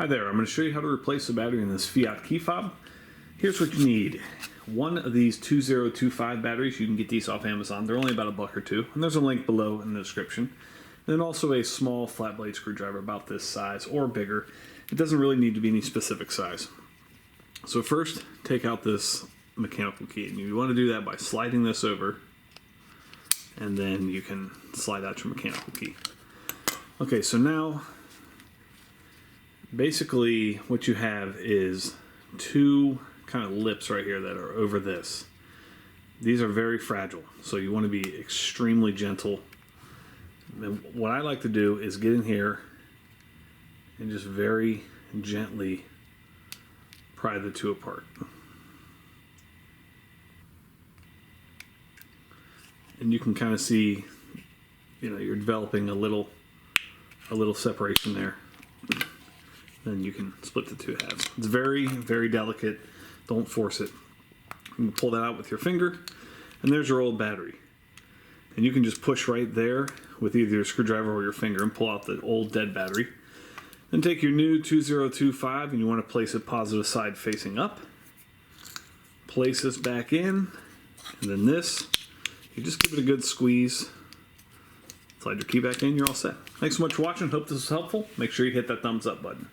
Hi there, I'm going to show you how to replace the battery in this Fiat key fob. Here's what you need. One of these 2025 batteries. You can get these off Amazon. They're only about a buck or two, and there's a link below in the description. And then also a small flat blade screwdriver about this size or bigger. It doesn't really need to be any specific size. So first, take out this mechanical key, and you want to do that by sliding this over, and then you can slide out your mechanical key. Okay, so now basically what you have is two kind of lips right here that are over this. These are very fragile, so you want to be extremely gentle. And what I like to do is get in here and just very gently pry the two apart. And you can kind of see, you're developing a little separation there. Then you can split the two halves. It's very, very delicate. Don't force it. You can pull that out with your finger, and there's your old battery. And you can just push right there with either your screwdriver or your finger and pull out the old dead battery. Then take your new 2025 and you want to place it positive side facing up. Place this back in, and then this, you just give it a good squeeze. Slide your key back in, you're all set. Thanks so much for watching. Hope this was helpful. Make sure you hit that thumbs up button.